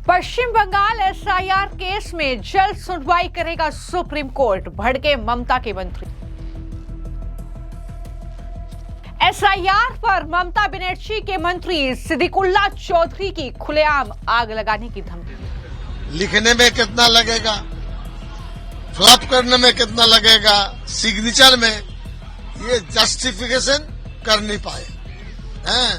पश्चिम Bengal SIR case में जल्द सुनवाई करेगा सुप्रीम कोर्ट, भड़के ममता के मंत्री। एसआईआर पर ममता बनर्जी के मंत्री सिद्दीकुल्ला चौधरी की खुलेआम आग लगाने की धमकी। लिखने में कितना लगेगा, फ्लॉप करने में कितना लगेगा, सिग्नेचर में ये जस्टिफिकेशन कर नहीं पाए हैं।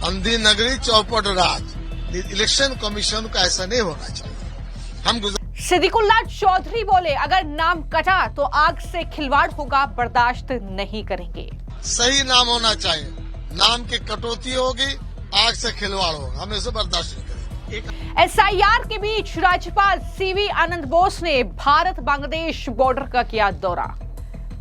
अंधी नगरी चौपट राज। इलेक्शन कमीशन का ऐसा नहीं होना चाहिए। हम सिद्दीकुल्ला चौधरी बोले, अगर नाम कटा तो आग से खिलवाड़ होगा, बर्दाश्त नहीं करेंगे। सही नाम होना चाहिए। नाम की कटौती होगी, आग से खिलवाड़ होगा, हम इसे बर्दाश्त नहीं करेंगे। एसआईआर के बीच राज्यपाल सीवी आनंद बोस ने भारत बांग्लादेश बॉर्डर का किया दौरा।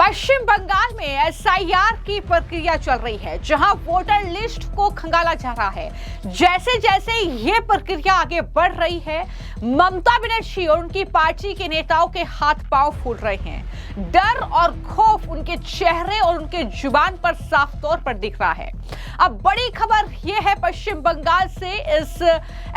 पश्चिम बंगाल में एसआईआर की प्रक्रिया चल रही है, जहां वोटर लिस्ट को खंगाला जा रहा है। जैसे जैसे ये प्रक्रिया आगे बढ़ रही है, ममता बनर्जी और उनकी पार्टी के नेताओं के हाथ पांव फूल रहे हैं। डर और खौफ उनके चेहरे और उनके जुबान पर साफ तौर पर दिख रहा है। अब बड़ी खबर यह है पश्चिम बंगाल से इस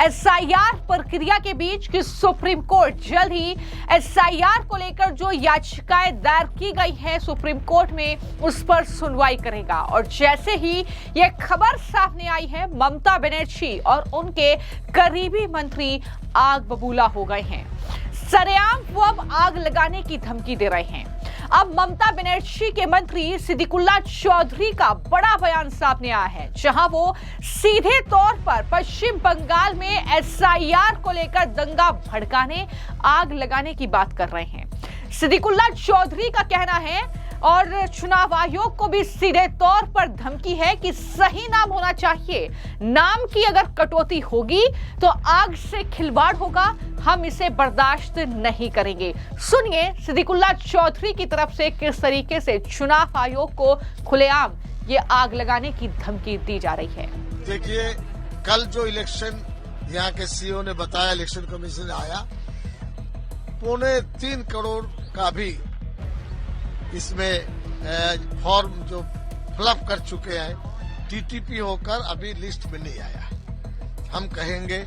एसआईआर प्रक्रिया के बीच कि सुप्रीम कोर्ट जल्द ही एसआईआर को लेकर जो याचिकाएं दायर की गई है सुप्रीम कोर्ट में, उस पर सुनवाई करेगा। और जैसे ही यह खबर सामने आई है, ममता बनर्जी और उनके करीबी मंत्री आग बबूला हो गए हैं। सरेआम वो अब आग लगाने की धमकी दे रहे हैं। अब ममता बनर्जी के मंत्री सिद्दीकुल्ला चौधरी का बड़ा बयान सामने आया है, जहां वो सीधे तौर पर पश्चिम बंगाल में एसआईआर को लेकर दंगा भड़काने, आग लगाने की बात कर रहे हैं। सिद्दीकुल्ला चौधरी का कहना है और चुनाव आयोग को भी सीधे तौर पर धमकी है कि सही नाम होना चाहिए। नाम की अगर कटौती होगी तो आग से खिलवाड़ होगा, हम इसे बर्दाश्त नहीं करेंगे। सुनिए सिद्दीकुल्ला चौधरी की तरफ से किस तरीके से चुनाव आयोग को खुलेआम ये आग लगाने की धमकी दी जा रही है। देखिए, कल जो इलेक्शन यहाँ के सीईओ ने बताया, इलेक्शन कमीशन आया, 3.25 करोड़ का भी इसमें फॉर्म जो फिलअप कर चुके हैं, टीटीपी होकर अभी लिस्ट में नहीं आया। हम कहेंगे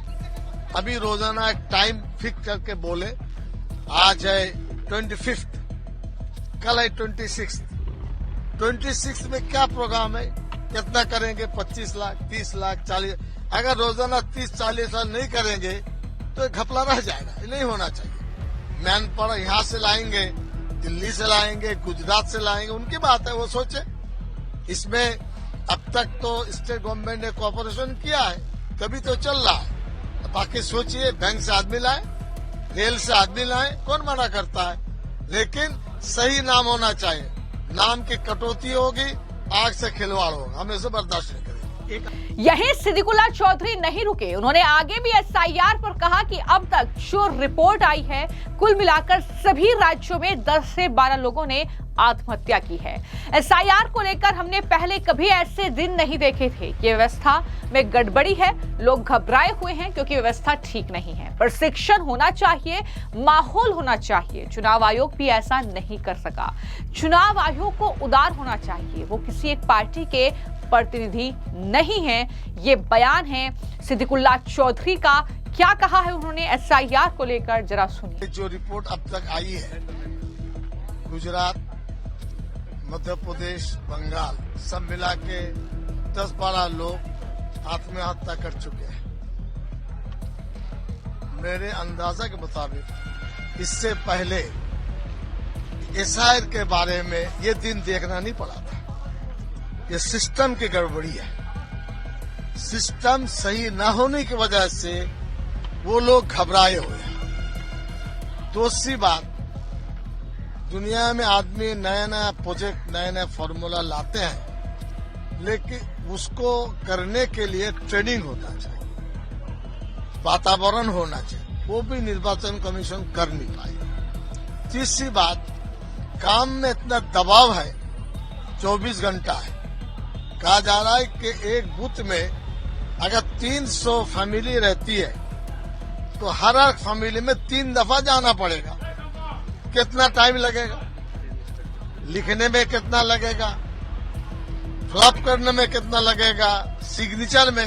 अभी रोजाना एक टाइम फिक्स करके बोले, आज है 25, कल है 26 में क्या प्रोग्राम है, कितना करेंगे, 25 लाख, 30 लाख, 40। अगर रोजाना 30-40 लाख नहीं करेंगे तो घपला रह जाएगा। ये नहीं होना चाहिए। मैन पावर यहाँ से लाएंगे, दिल्ली से लाएंगे, गुजरात से लाएंगे, उनकी बात है, वो सोचे। इसमें अब तक तो स्टेट गवर्नमेंट ने कोऑपरेशन किया है, तभी तो चल रहा है। बाकी सोचिए, बैंक से आदमी लाए, रेल से आदमी लाए, कौन मना करता है? लेकिन सही नाम होना चाहिए। नाम की कटौती होगी, आग से खिलवाड़ होगा, हम इसे बर्दाश्त नहीं करेंगे। यही सिद्दीकुल्ला चौधरी नहीं रुके, उन्होंने आगे भी एसआईआर पर कहा कि अब तक जो रिपोर्ट आई है, कुल मिलाकर सभी राज्यों में 10 से 12 लोगों ने आत्महत्या की है। एसआईआर को लेकर हमने पहले कभी ऐसे दिन नहीं देखे थे। ये व्यवस्था में गड़बड़ी है, लोग घबराए हुए हैं क्योंकि व्यवस्था ठीक नहीं है। प्रशिक्षण होना चाहिए, माहौल होना चाहिए। चुनाव आयोग भी ऐसा नहीं कर सका। चुनाव आयोग को उदार होना चाहिए, वो किसी एक पार्टी के प्रतिनिधि नहीं है। ये बयान है सिद्दीकुल्ला चौधरी का। क्या कहा है उन्होंने एसआईआर को लेकर, जरा सुनिए। जो रिपोर्ट अब तक आई है, गुजरात, मध्य प्रदेश, बंगाल सब मिला के 10-12 लोग आत्महत्या कर चुके हैं। मेरे अंदाजा के मुताबिक इससे पहले एसआईआर के बारे में ये दिन देखना नहीं पड़ा था। ये सिस्टम की गड़बड़ी है। सिस्टम सही न होने की वजह से वो लोग घबराए हुए हैं। दूसरी बात, दुनिया में आदमी नया नया प्रोजेक्ट, नया नया फॉर्मूला लाते हैं, लेकिन उसको करने के लिए ट्रेनिंग होना चाहिए, वातावरण होना चाहिए। वो भी निर्वाचन कमीशन कर नहीं पाई। तीसरी बात, काम में इतना दबाव है, 24 घंटा है। कहा जा रहा है कि एक बूथ में अगर 300 फैमिली रहती है तो हर फैमिली में 3 दफा जाना पड़ेगा। कितना टाइम लगेगा? लिखने में कितना लगेगा, फ्लॉप करने में कितना लगेगा, सिग्नेचर में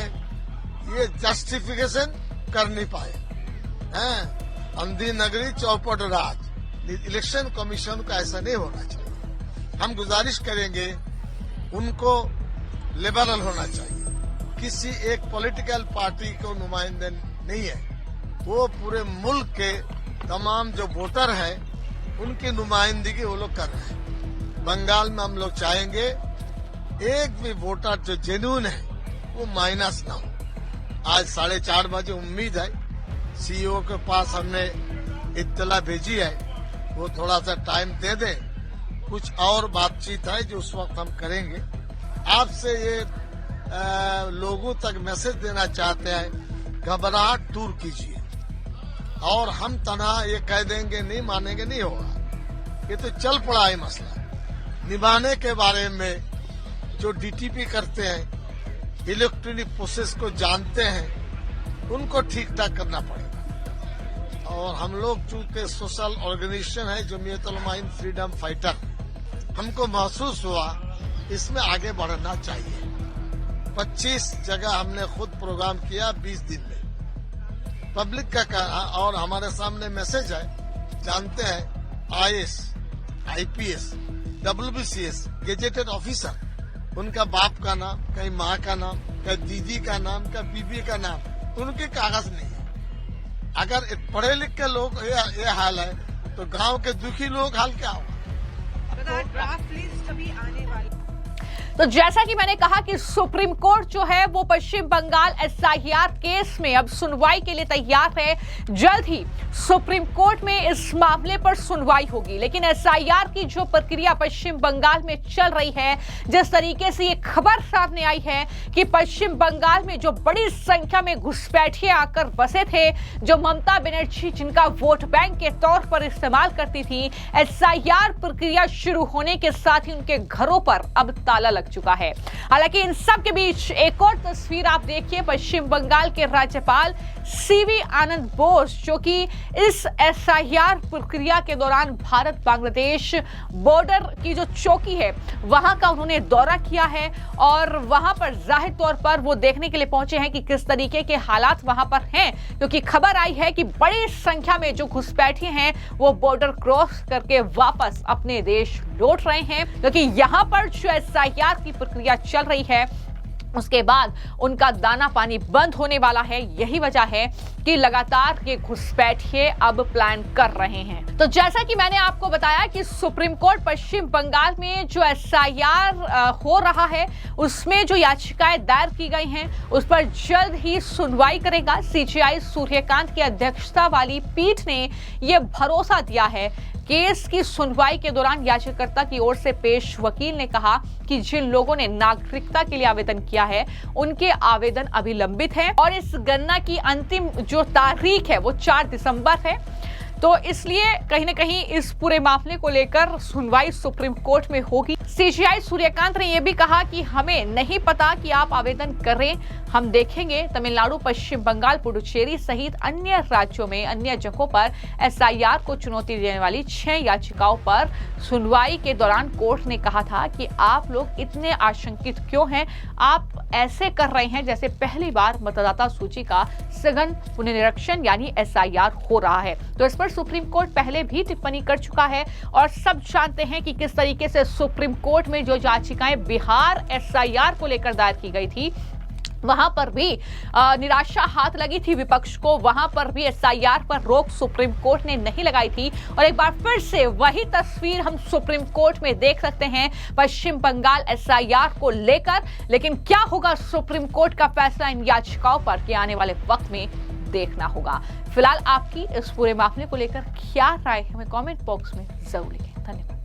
ये जस्टिफिकेशन कर नहीं पाए। हैं, अंधी नगरी चौपट राज। इलेक्शन कमीशन को ऐसा नहीं होना चाहिए। हम गुजारिश करेंगे उनको लिबरल होना चाहिए। किसी एक पॉलिटिकल पार्टी को नुमाइंदे नहीं है, वो पूरे मुल्क के तमाम जो वोटर हैं उनकी नुमाइंदगी वो लोग कर रहे हैं। बंगाल में हम लोग चाहेंगे एक भी वोटर जो जेन्युइन है वो माइनस ना हो। आज 4:30 बजे उम्मीद है सीईओ के पास हमने इत्तला भेजी है, वो थोड़ा सा टाइम दे दे। कुछ और बातचीत है जो उस वक्त हम करेंगे। आपसे ये लोगों तक मैसेज देना चाहते हैं, घबराहट दूर कीजिए। और हम तनहा ये कह देंगे नहीं मानेंगे नहीं होगा, ये तो चल पड़ा है मसला। निभाने के बारे में जो डीटीपी करते हैं, इलेक्ट्रॉनिक प्रोसेस को जानते हैं, उनको ठीक ठाक करना पड़ेगा। और हम लोग चूंकि सोशल ऑर्गेनाइजेशन है जमीयत उलमा हिंद फ्रीडम फाइटर, हमको महसूस हुआ इसमें आगे बढ़ना चाहिए। 25 जगह हमने खुद प्रोग्राम किया 20 दिन में। पब्लिक का कहना और हमारे सामने मैसेज है, जानते हैं IAS, IPS, WBCS, gazetted officer, उनका बाप का नाम, कहीं माँ का नाम, कहीं दीदी का नाम, कहीं बीबी का नाम, उनके कागज नहीं है। अगर पढ़े लिख के लोग ये हाल है तो गांव के दुखी लोग हाल क्या होगा? ड्राफ्ट लिस्ट अभी आने वाली। तो जैसा कि मैंने कहा कि सुप्रीम कोर्ट जो है वो पश्चिम बंगाल एसआईआर केस में अब सुनवाई के लिए तैयार है। जल्द ही सुप्रीम कोर्ट में इस मामले पर सुनवाई होगी। लेकिन एसआईआर की जो प्रक्रिया पश्चिम बंगाल में चल रही है, जिस तरीके से ये खबर सामने आई है कि पश्चिम बंगाल में जो बड़ी संख्या में घुसपैठिए आकर बसे थे, जो ममता बनर्जी जिनका वोट बैंक के तौर पर इस्तेमाल करती थी, एसआईआर प्रक्रिया शुरू होने के साथ ही उनके घरों पर अब ताला लग चुका है। हालांकि इन सब के बीच एक और तस्वीर आप देखिए, पश्चिम बंगाल के राज्यपाल सीवी आनंद बोस जो कि इस एसआईआर प्रक्रिया के दौरान भारत बांग्लादेश बॉर्डर की जो चौकी है वहां का उन्होंने दौरा किया है और वहां पर जाहिर तौर पर वो देखने के लिए पहुंचे हैं कि किस तरीके के हालात वहां पर हैं, क्योंकि खबर आई है कि बड़ी संख्या में जो घुसपैठिए हैं वो बॉर्डर क्रॉस करके वापस अपने देश लौट रहे हैं, क्योंकि यहां पर जो एसआईआर की प्रक्रिया चल रही है उसके बाद उनका दाना पानी बंद होने वाला है। यही वजह है कि लगातार ये घुसपैठिए अब प्लान कर रहे हैं। तो जैसा कि मैंने आपको बताया कि सुप्रीम कोर्ट पश्चिम बंगाल में जो एसआईआर हो रहा है उसमें जो याचिकाएं दायर की गई हैं उस पर जल्द ही सुनवाई करेगा। सीजेआई सूर्यकांत की अध्यक्षता वाली पीठ ने यह भरोसा दिया है। केस की सुनवाई के दौरान याचिकाकर्ता की ओर से पेश वकील ने कहा कि जिन लोगों ने नागरिकता के लिए आवेदन किया है उनके आवेदन अभी लंबित है और इस गणना की अंतिम जो तारीख है वो 4 दिसंबर है। तो इसलिए कहीं ना कहीं इस पूरे मामले को लेकर सुनवाई सुप्रीम कोर्ट में होगी। सीजेआई सूर्यकांत ने यह भी कहा कि हमें नहीं पता कि आप आवेदन करें, हम देखेंगे। तमिलनाडु, पश्चिम बंगाल, पुडुचेरी सहित अन्य राज्यों में अन्य जगहों पर एसआईआर को चुनौती देने वाली 6 याचिकाओं पर सुनवाई के दौरान कोर्ट ने कहा था कि आप लोग इतने आशंकित क्यों हैं, आप ऐसे कर रहे हैं जैसे पहली बार मतदाता सूची का सघन पुनरीक्षण यानी एसआईआर हो रहा है। तो इस पर सुप्रीम कोर्ट पहले भी टिप्पणी कर चुका है और सब जानते हैं कि किस तरीके से सुप्रीम कोर्ट में जो याचिकाएं बिहार एसआईआर को लेकर दायर की गई थी वहां पर भी निराशा हाथ लगी थी विपक्ष को। वहां पर भी एसआईआर पर रोक सुप्रीम कोर्ट ने नहीं लगाई थी और एक बार फिर से वही तस्वीर हम सुप्रीम कोर्ट में देख सकते हैं पश्चिम बंगाल एसआईआर को लेकर। लेकिन क्या होगा सुप्रीम कोर्ट का फैसला इन याचिकाओं पर कि आने वाले वक्त में देखना होगा। फिलहाल आपकी इस पूरे मामले को लेकर क्या राय हमें कमेंट बॉक्स में जरूर लिखें। धन्यवाद।